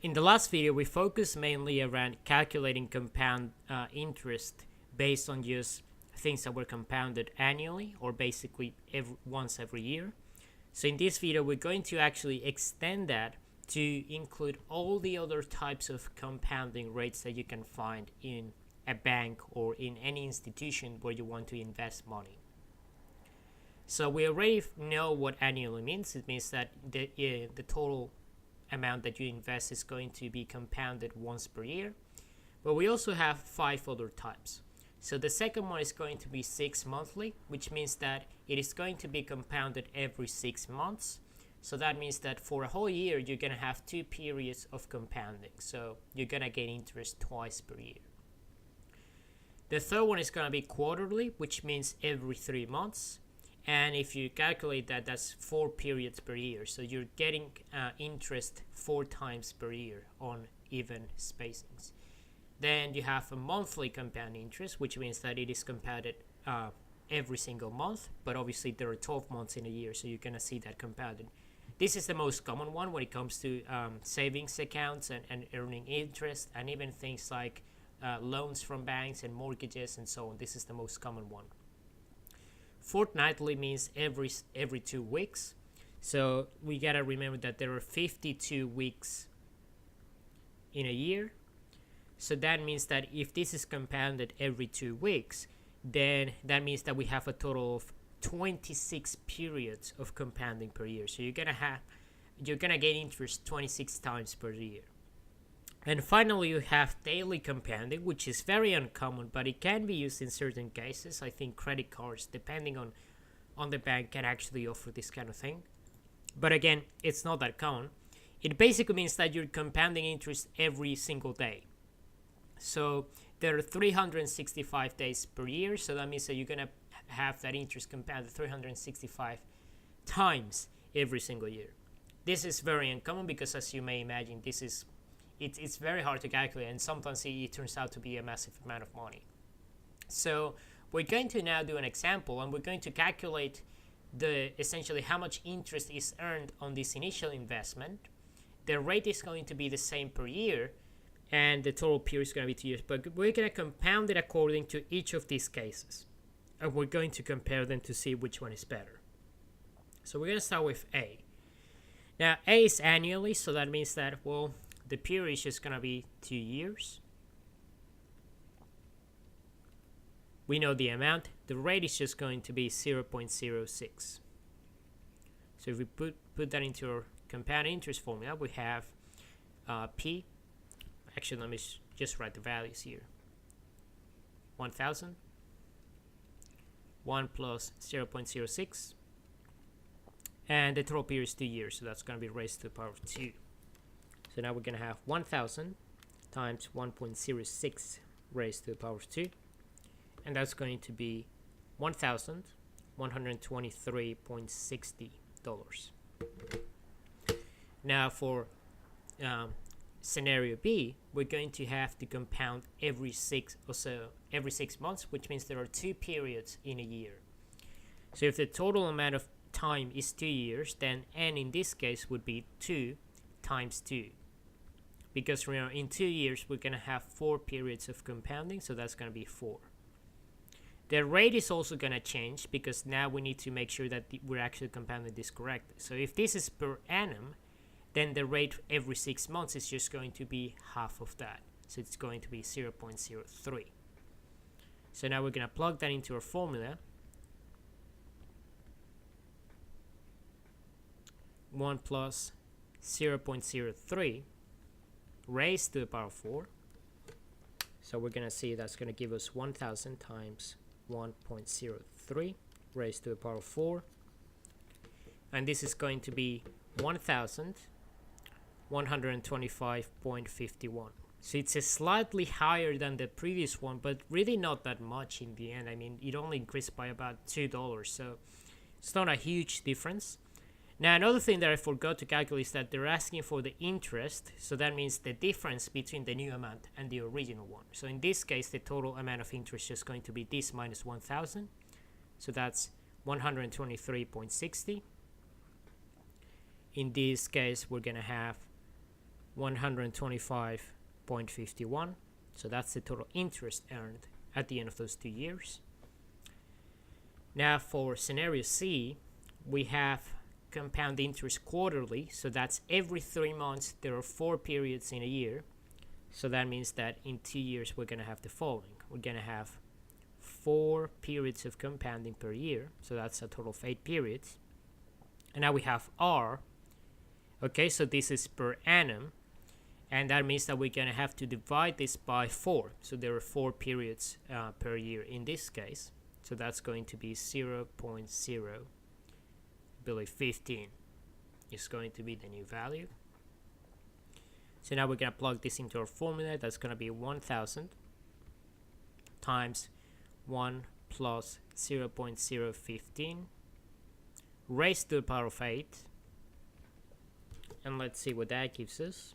In the last video, we focused mainly around calculating compound interest based on just things that were compounded annually or basically once every year. So in this video, we're going to actually extend that to include all the other types of compounding rates that you can find in a bank or in any institution where you want to invest money. So we already know what annually means. It means that the total amount that you invest is going to be compounded once per year. But we also have 5 other types. So the second one is going to be 6 monthly, which means that it is going to be compounded every 6 months. So that means that for a whole year, you're going to have 2 periods of compounding. So you're going to get interest twice per year. The third one is going to be quarterly, which means every 3 months. And if you calculate that, that's 4 periods per year. So you're getting interest 4 times per year on even spacings. Then you have a monthly compound interest, which means that it is compounded every single month. But obviously there are 12 months in a year, so you're going to see that compounded. This is the most common one when it comes to savings accounts and earning interest, and even things like loans from banks and mortgages and so on. This is the most common one. Fortnightly means every 2 weeks. So we gotta remember that there are 52 weeks in a year. So that means that if this is compounded every 2 weeks, then that means that we have a total of 26 periods of compounding per year. So you're gonna get interest 26 times per year. And finally, you have daily compounding, which is very uncommon, but it can be used in certain cases. I think credit cards, depending on the bank, can actually offer this kind of thing. But again, it's not that common. It basically means that you're compounding interest every single day. So there are 365 days per year, so that means that you're going to have that interest compounded 365 times every single year. This is very uncommon because, as you may imagine, it's very hard to calculate, and sometimes it turns out to be a massive amount of money. So we're going to now do an example, and we're going to calculate essentially how much interest is earned on this initial investment. The rate is going to be the same per year, and the total period is going to be 2 years. But we're going to compound it according to each of these cases, and we're going to compare them to see which one is better. So we're going to start with A. Now A is annually, so that means that, well, the period is just going to be 2 years. We know the amount. The rate is just going to be 0.06. So if we put that into our compound interest formula, we have P. Actually, let me just write the values here. 1,000. 1 plus 0.06. And the total period is 2 years, so that's going to be raised to the power of 2. So now we're going to have 1,000 times 1.06 raised to the power of 2. And that's going to be $1,123.60. Now for scenario B, we're going to have to compound every 6 months, which means there are 2 periods in a year. So if the total amount of time is 2 years, then N in this case would be 2 times 2. Because in 2 years, we're going to have 4 periods of compounding, so that's going to be 4. The rate is also going to change because now we need to make sure that we're actually compounding this correctly. So if this is per annum, then the rate every 6 months is just going to be half of that. So it's going to be 0.03. So now we're going to plug that into our formula. 1 plus 0.03 raised to the power of 4. So we're going to see that's going to give us 1,000 times 1.03 raised to the power of 4. And this is going to be 1,125.51. So it's a slightly higher than the previous one, but really not that much in the end. I mean, it only increased by about $2, so it's not a huge difference. Now, another thing that I forgot to calculate is that they're asking for the interest. So that means the difference between the new amount and the original one. So in this case, the total amount of interest is going to be this minus 1,000. So that's 123.60. In this case, we're going to have 125.51. So that's the total interest earned at the end of those 2 years. Now for scenario C, we have compound interest quarterly. So that's every 3 months. There are 4 periods in a year. So that means that in 2 years, we're going to have the following. We're going to have 4 periods of compounding per year. So that's a total of 8 periods. And now we have R. Okay, so this is per annum. And that means that we're going to have to divide this by 4. So there are 4 periods per year in this case. So that's going to be 0.0, I believe 15 is going to be the new value. So now we're going to plug this into our formula. That's going to be 1000 times 1 plus 0.015 raised to the power of 8. And let's see what that gives us.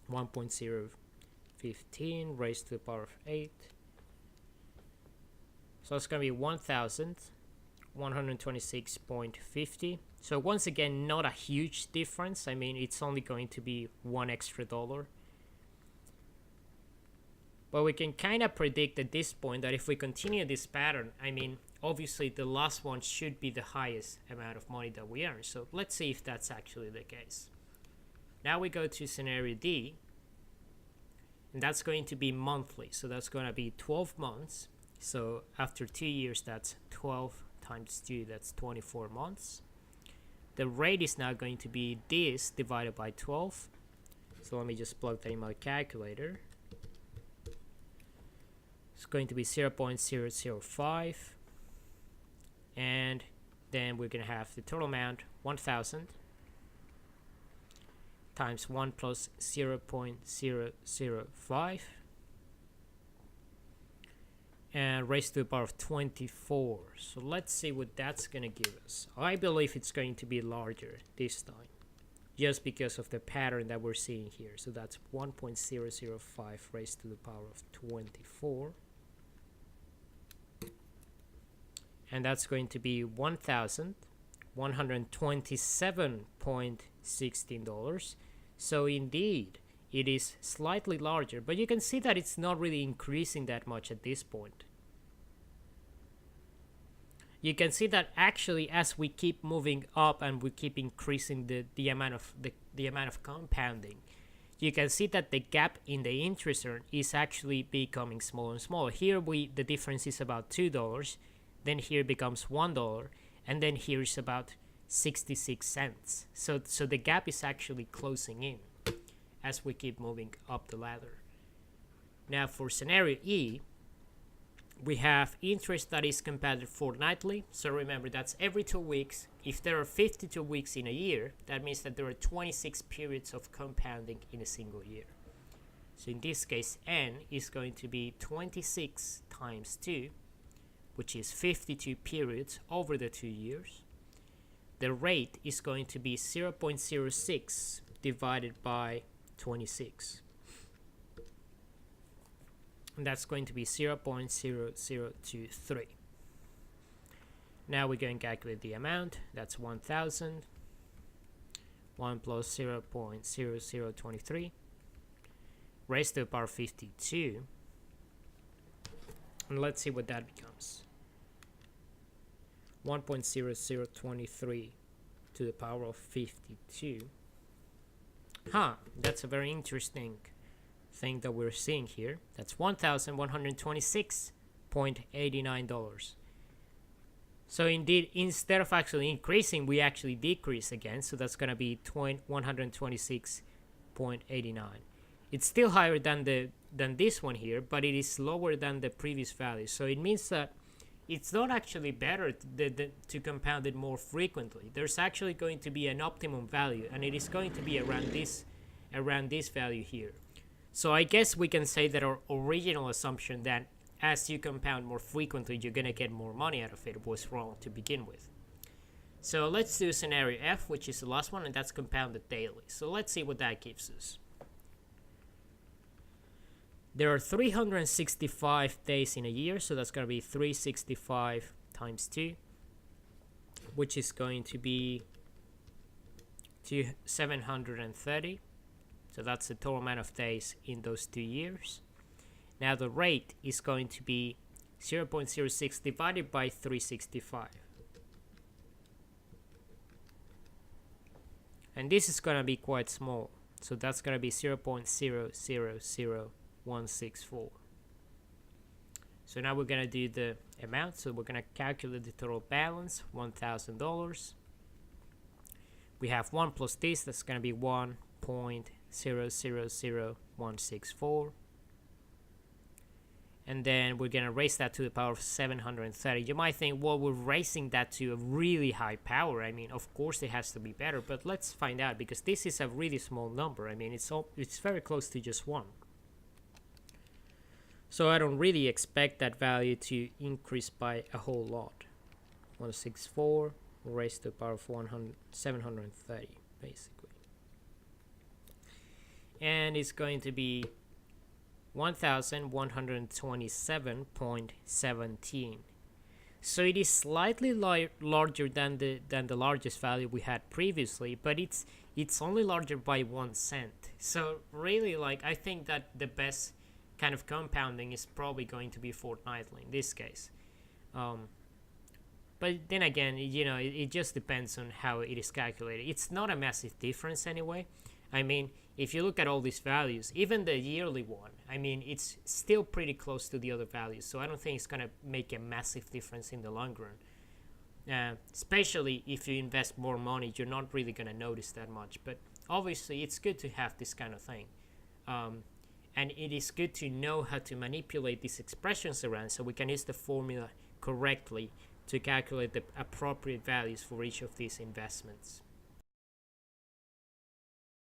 1.015 raised to the power of 8. So it's going to be 1,126.50. So once again, not a huge difference. I mean, it's only going to be $1 extra. But we can kind of predict at this point that if we continue this pattern, I mean, obviously the last one should be the highest amount of money that we earn. So let's see if that's actually the case. Now we go to scenario D, and that's going to be monthly. So that's going to be 12 months. So after 2 years, that's 12 times 2, that's 24 months. The rate is now going to be this divided by 12. So let me just plug that in my calculator. It's going to be 0.005. And then we're going to have the total amount 1000 times 1 plus 0.005. And raised to the power of 24. So let's see what that's going to give us. I believe it's going to be larger this time, just because of the pattern that we're seeing here. So that's 1.005 raised to the power of 24. And that's going to be $1,127.16. So indeed, it is slightly larger, but you can see that it's not really increasing that much at this point. You can see that actually as we keep moving up and we keep increasing the amount of compounding, you can see that the gap in the interest earned is actually becoming smaller and smaller. Here the difference is about $2, then here it becomes $1, and then here is about 66 cents. So the gap is actually closing in as we keep moving up the ladder. Now for scenario E, we have interest that is compounded fortnightly. So remember, that's every 2 weeks. If there are 52 weeks in a year, that means that there are 26 periods of compounding in a single year. So in this case, N is going to be 26 times 2, which is 52 periods over the 2 years. The rate is going to be 0.06 divided by 26. And that's going to be 0.0023. Now we're going to calculate the amount. That's 1000. 1 plus 0.0023 raised to the power 52. And let's see what that becomes. 1.0023 to the power of 52. That's a very interesting thing that we're seeing here. That's $1,126.89. So indeed, instead of actually increasing, we actually decrease again. So that's going to be 126.89. It's still higher than this one here, but it is lower than the previous value. So it means that it's not actually better to compound it more frequently. There's actually going to be an optimum value, and it is going to be around this value here. So I guess we can say that our original assumption that as you compound more frequently, you're going to get more money out of it was wrong to begin with. So let's do scenario F, which is the last one, and that's compounded daily. So let's see what that gives us. There are 365 days in a year, so that's going to be 365 times 2, which is going to be to 730. So that's the total amount of days in those 2 years. Now the rate is going to be 0.06 divided by 365. And this is going to be quite small. So that's going to be 0.000164. So now we're going to do the amount. So we're going to calculate the total balance, $1,000. We have 1 plus this, that's going to be 1.000164. And then we're going to raise that to the power of 730. You might think, well, we're raising that to a really high power. I mean, of course it has to be better, but let's find out, because this is a really small number. I mean, it's very close to just 1. So I don't really expect that value to increase by a whole lot. 164 raised to the power of 730, basically. And it's going to be 1127.17. So it is slightly larger than the largest value we had previously, but it's only larger by 1 cent. So really, like, I think that the best kind of compounding is probably going to be fortnightly in this case. But then again, you know, it just depends on how it is calculated. It's not a massive difference anyway. I mean, if you look at all these values, even the yearly one, I mean, it's still pretty close to the other values. So I don't think it's going to make a massive difference in the long run. Especially if you invest more money, you're not really going to notice that much. But obviously, it's good to have this kind of thing. And it is good to know how to manipulate these expressions around so we can use the formula correctly to calculate the appropriate values for each of these investments.